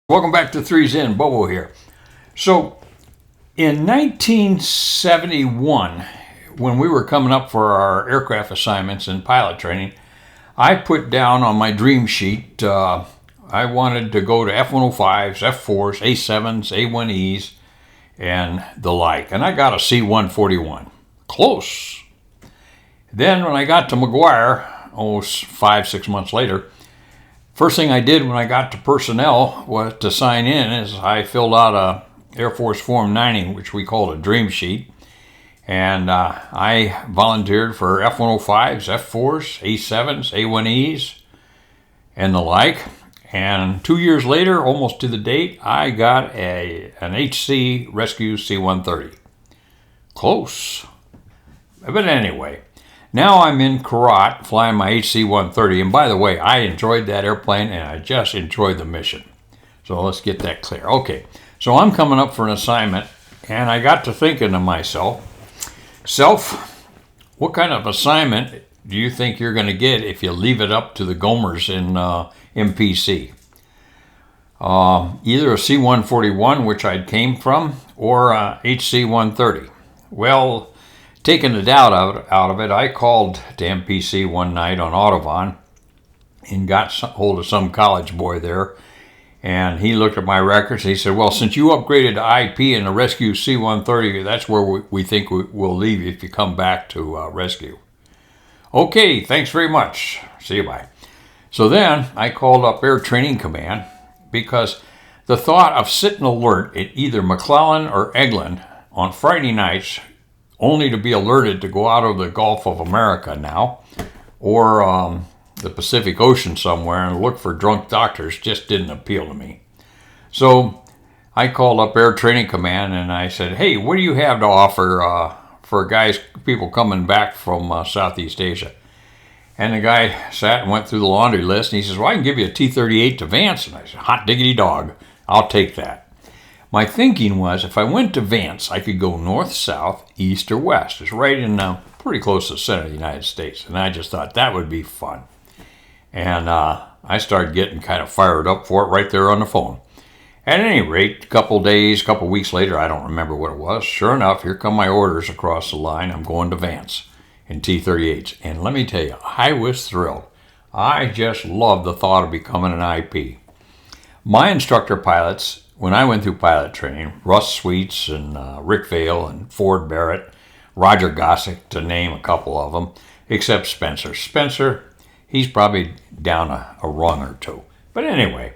Welcome back to Three's In. Bobo here. So, in 1971, when we were coming up for our aircraft assignments and pilot training, I put down on my dream sheet I wanted to go to F-105s, F-4s, A-7s, A-1Es, and the like. And I got a C-141. Close. Then when I got to McGuire, 5-6 months later, first thing I did when I got to personnel was to sign in is I filled out a Air Force Form 90, which we called a dream sheet. And I volunteered for F-105s, F-4s, A-7s, A-1Es, and the like. And 2 years later, almost to the date, I got an HC Rescue C-130. Close. But anyway, now I'm in Korat flying my HC-130. And by the way, I enjoyed that airplane and I just enjoyed the mission. So let's get that clear. Okay, so I'm coming up for an assignment and I got to thinking to myself, what kind of assignment do you think you're going to get if you leave it up to the Gomers in MPC? Either a C-141, which I came from, or a HC-130. Well, taking the doubt out of it, I called to MPC one night on Audubon and got hold of some college boy there. And he looked at my records and he said, well, since you upgraded to IP in the Rescue C-130, that's where we think we'll leave you if you come back to Rescue. Okay, thanks very much. See you, bye. So then I called up Air Training Command because the thought of sitting alert at either McClellan or Eglin on Friday nights only to be alerted to go out of the Gulf of America now or the Pacific Ocean somewhere and look for drunk doctors just didn't appeal to me. So I called up Air Training Command and I said, hey, what do you have to offer for people coming back from Southeast Asia? And the guy sat and went through the laundry list and he says, well, I can give you a T-38 to Vance. And I said, hot diggity dog, I'll take that. My thinking was if I went to Vance, I could go north, south, east, or west. It's right in pretty close to the center of the United States. And I just thought that would be fun. And I started getting kind of fired up for it right there on the phone. At any rate, a couple weeks later, I don't remember what it was. Sure enough, here come my orders across the line. I'm going to Vance in T-38s. And let me tell you, I was thrilled. I just loved the thought of becoming an IP. My instructor pilots, when I went through pilot training, Russ Sweets and Rick Vale and Ford Barrett, Roger Gossick, to name a couple of them, except Spencer. Spencer, he's probably down a rung or two. But anyway,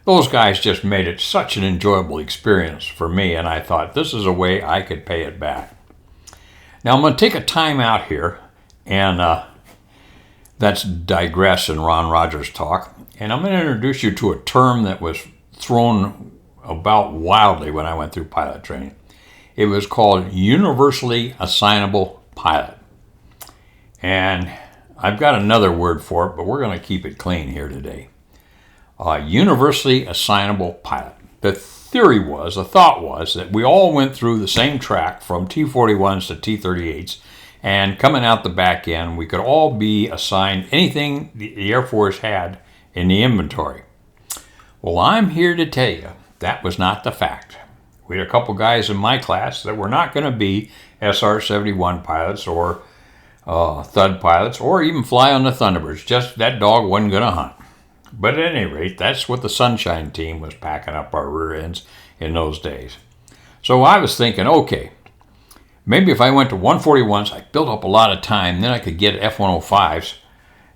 those guys just made it such an enjoyable experience for me, and I thought this is a way I could pay it back. Now I'm going to take a time out here, and that's digress in Ron Rogers talk, and I'm going to introduce you to a term that was thrown about wildly when I went through pilot training. It was called universally assignable pilot. And I've got another word for it, but we're going to keep it clean here today. Universally assignable pilot. The thought was that we all went through the same track from T-41s to T-38s, and coming out the back end, we could all be assigned anything the Air Force had in the inventory. Well, I'm here to tell you that was not the fact. We had a couple guys in my class that were not going to be SR-71 pilots or Thud pilots, or even fly on the Thunderbirds. Just that dog wasn't going to hunt. But at any rate, that's what the Sunshine Team was packing up our rear ends in those days. So I was thinking, okay, maybe if I went to 141s, I built up a lot of time, then I could get F-105s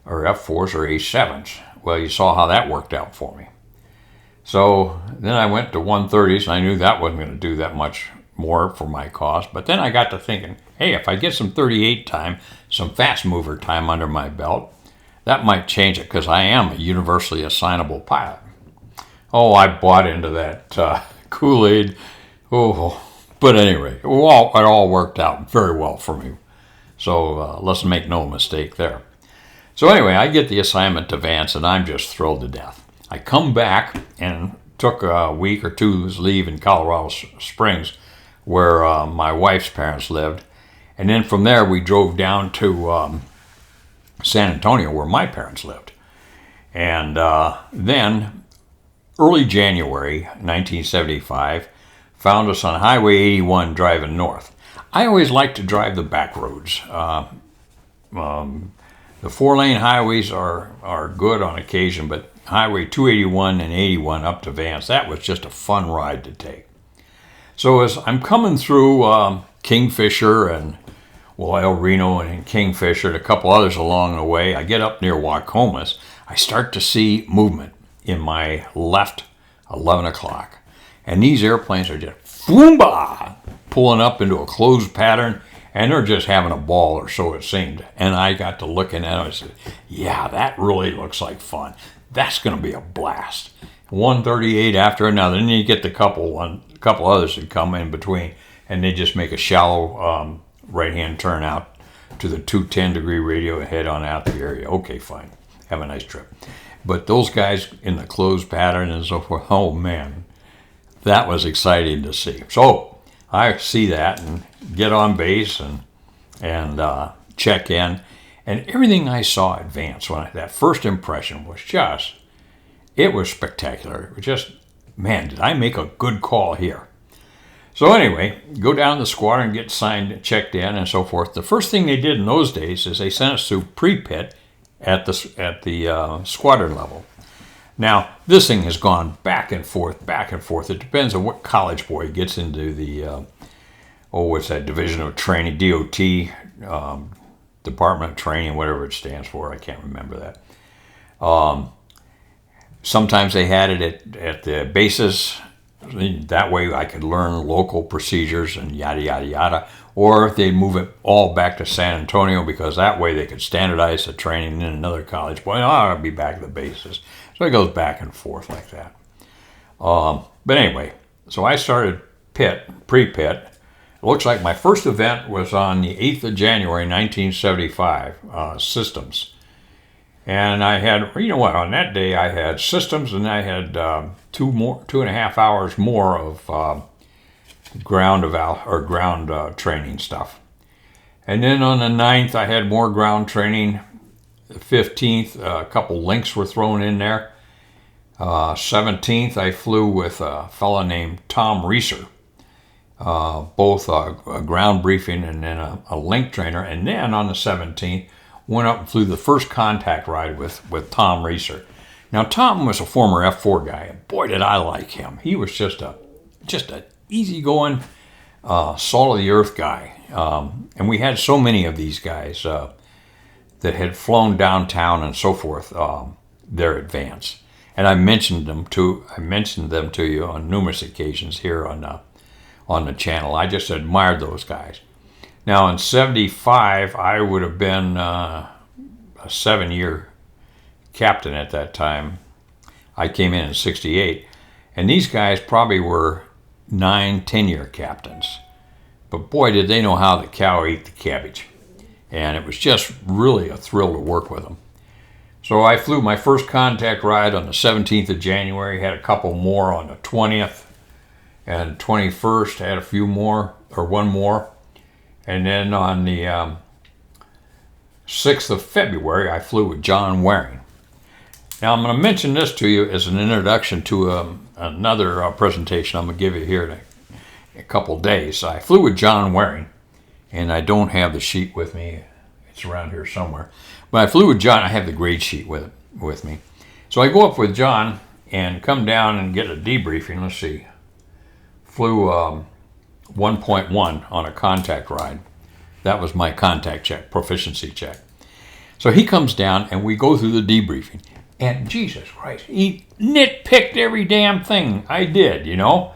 or F-4s or A-7s. Well, you saw how that worked out for me. So then I went to 130s, and I knew that wasn't going to do that much more for my cost. But then I got to thinking, hey, if I get some 38 time, some fast mover time under my belt, that might change it because I am a universally assignable pilot. Oh, I bought into that Kool-Aid. Oh, but anyway, it all worked out very well for me. So let's make no mistake there. So anyway, I get the assignment to Vance, and I'm just thrilled to death. I come back and took a week or two's leave in Colorado Springs, where my wife's parents lived. And then from there, we drove down to San Antonio, where my parents lived. And then early January 1975, found us on Highway 81 driving north. I always like to drive the back roads. The 4-lane highways are good on occasion, but Highway 281 and 81 up to Vance, that was just a fun ride to take. So as I'm coming through Kingfisher and El Reno and Kingfisher and a couple others along the way, I get up near Wacomas. I start to see movement in my left 11 o'clock. And these airplanes are just boomba, pulling up into a closed pattern, and they're just having a ball, or so it seemed. And I got to looking at it and said, yeah, that really looks like fun. That's going to be a blast. 138 after another. Then you get the couple others that come in between, and they just make a shallow right-hand turn out to the 210-degree radio and head on out the area. Okay, fine. Have a nice trip. But those guys in the closed pattern and so forth, oh man, that was exciting to see. So I see that and get on base and check in. And everything I saw at Vance, that first impression was just, it was spectacular. It was just, man, did I make a good call here? So anyway, go down to the squadron, get signed, checked in, and so forth. The first thing they did in those days is they sent us through pre-pit at the squadron level. Now, this thing has gone back and forth, back and forth. It depends on what college boy gets into the, what's that, Division of Training, DOT, Department of Training, whatever it stands for. I can't remember that. Sometimes they had it at the bases. That way I could learn local procedures and yada, yada, yada. Or they'd move it all back to San Antonio because that way they could standardize the training in another college. Boy, I'll be back at the bases. So it goes back and forth like that. But anyway, so I started pre-pit. It looks like my first event was on the 8th of January, 1975, systems. And I had, you know what, on that day I had systems and I had 2.5 hours more of ground training stuff. And then on the 9th I had more ground training. The 15th, a couple links were thrown in there. 17th I flew with a fellow named Tom Reeser. Both a ground briefing and then a link trainer. And then on the 17th, went up and flew the first contact ride with Tom Reeser. Now, Tom was a former F4 guy, and boy, did I like him. He was just a easygoing, salt-of-the-earth guy. And we had so many of these guys that had flown downtown and so forth, their advance. And I mentioned them to you on numerous occasions here on the channel. I just admired those guys. Now, in 75, I would have been a 7-year captain at that time. I came in 68. And these guys probably were 9, 10-year captains. But boy, did they know how the cow ate the cabbage. And it was just really a thrill to work with them. So I flew my first contact ride on the 17th of January, had a couple more on the 20th. And 21st, had a few more, or one more. And then on the 6th of February, I flew with John Waring. Now, I'm going to mention this to you as an introduction to another presentation I'm going to give you here in a couple days. I flew with John Waring, and I don't have the sheet with me. It's around here somewhere. But I flew with John. I have the grade sheet with me. So I go up with John and come down and get a debriefing. Let's see. Flew 1.1 on a contact ride. That was my contact check, proficiency check. So he comes down and we go through the debriefing. And Jesus Christ, he nitpicked every damn thing I did, you know.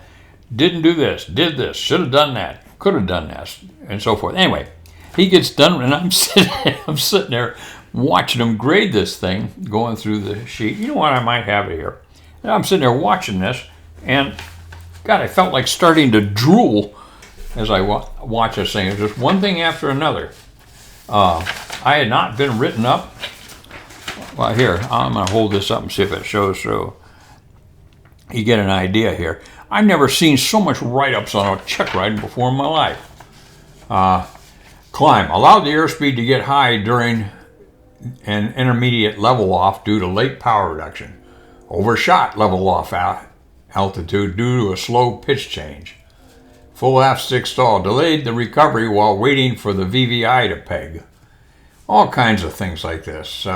Didn't do this, did this, should have done that, could have done this, and so forth. Anyway, he gets done and I'm sitting there watching him grade this thing, going through the sheet. You know what, I might have it here. And I'm sitting there watching this and God, I felt like starting to drool as I watch this thing. It was just one thing after another. I had not been written up. Well, here, I'm going to hold this up and see if it shows so you get an idea here. I've never seen so much write-ups on a check ride before in my life. Climb. Allowed the airspeed to get high during an intermediate level off due to late power reduction. overshot level off altitude due to a slow pitch change. Full aft stick stall, delayed the recovery while waiting for the VVI to peg. All kinds of things like this.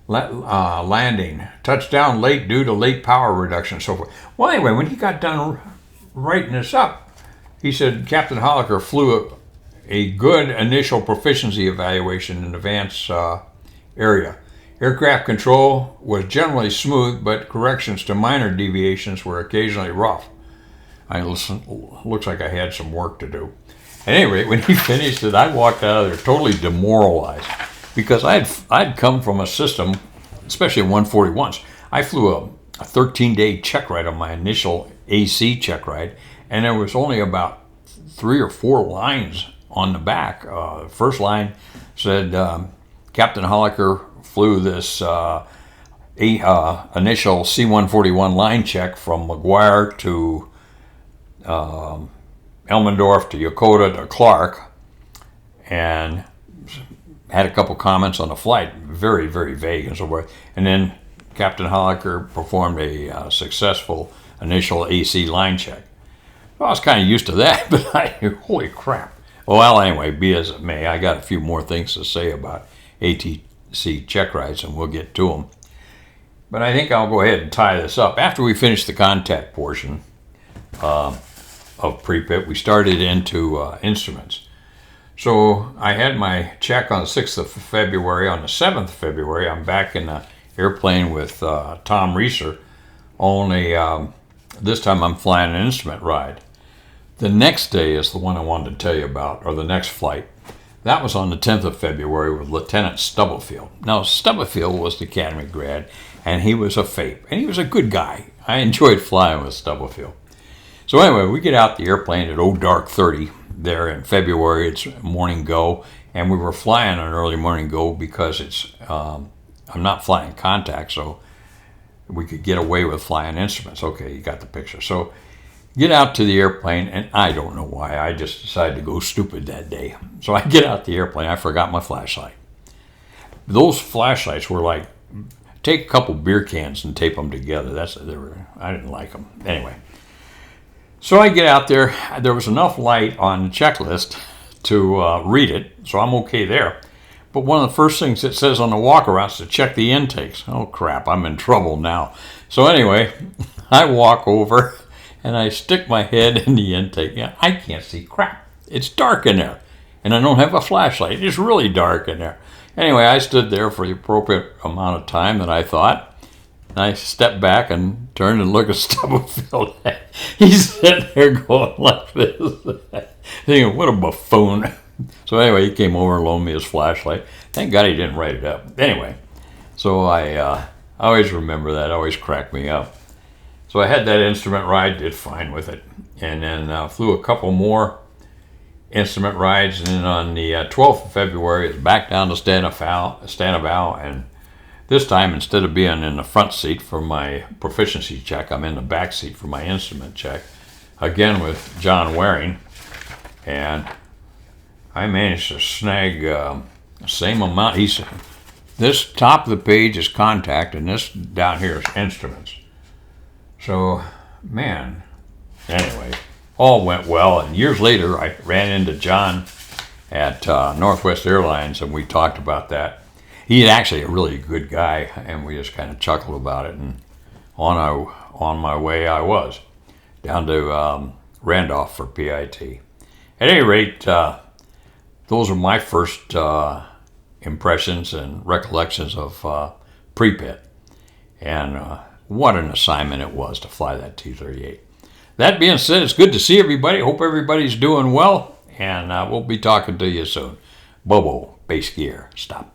Landing, touchdown late due to late power reduction, and so forth. Well, anyway, when he got done writing this up, he said Captain Holliker flew a good initial proficiency evaluation in the Vance area. Aircraft control was generally smooth, but corrections to minor deviations were occasionally rough. Looks like I had some work to do. At any rate, when he finished it, I walked out of there totally demoralized because I'd come from a system, especially 141s. I flew a 13-day check ride on my initial AC check ride, and there was only about 3 or 4 lines on the back. The first line said, Captain Holliker flew this initial C-141 line check from McGuire to Elmendorf to Yokota to Clark, and had a couple comments on the flight, very, very vague and so forth. And then Captain Holliker performed a successful initial AC line check. Well, I was kind of used to that, but holy crap. Well, anyway, be as it may, I got a few more things to say about ATC check rides, and we'll get to them. But I think I'll go ahead and tie this up. After we finish the contact portion of pre-pit, we started into instruments. So I had my check on the 6th of February. On the 7th of February, I'm back in the airplane with Tom Reeser, only this time I'm flying an instrument ride. The next day is the one I wanted to tell you about, or the next flight. That was on the 10th of February with Lieutenant Stubblefield. Now, Stubblefield was the Academy grad, and he was a FAPE, and he was a good guy. I enjoyed flying with Stubblefield. So anyway, we get out the airplane at dark 30 there in February. It's morning go, and we were flying an early morning go because it's I'm not flying contact, so we could get away with flying instruments. Okay, you got the picture. So get out to the airplane, and I don't know why. I just decided to go stupid that day. So I get out the airplane. I forgot my flashlight. Those flashlights were like, take a couple beer cans and tape them together. I didn't like them. Anyway. So I get out there. There was enough light on the checklist to read it, so I'm okay there. But one of the first things it says on the walk-around is to check the intakes. Oh, crap, I'm in trouble now. So anyway, I walk over, and I stick my head in the intake. Yeah, I can't see crap. It's dark in there, and I don't have a flashlight. It's really dark in there. Anyway, I stood there for the appropriate amount of time that I thought. And I stepped back and turned and looked at Stubblefield. He's sitting there going like this, thinking, what a buffoon. So anyway, he came over and loaned me his flashlight. Thank God he didn't write it up. Anyway, so I always remember that. It always cracked me up. So I had that instrument ride, did fine with it. And then flew a couple more instrument rides. And then on the 12th of February, it's back down to Stanival. And this time, instead of being in the front seat for my proficiency check, I'm in the back seat for my instrument check. Again with John Waring. And I managed to snag the same amount. This top of the page is contact, and this down here is instruments. So, man, anyway, all went well. And years later, I ran into John at Northwest Airlines, and we talked about that. He's actually a really good guy, and we just kind of chuckled about it. And on my way, I was down to Randolph for PIT. At any rate, those are my first impressions and recollections of pre-pit. And what an assignment it was to fly that T-38. That being said, it's good to see everybody. Hope everybody's doing well, and we'll be talking to you soon. Bobo, base gear, stop.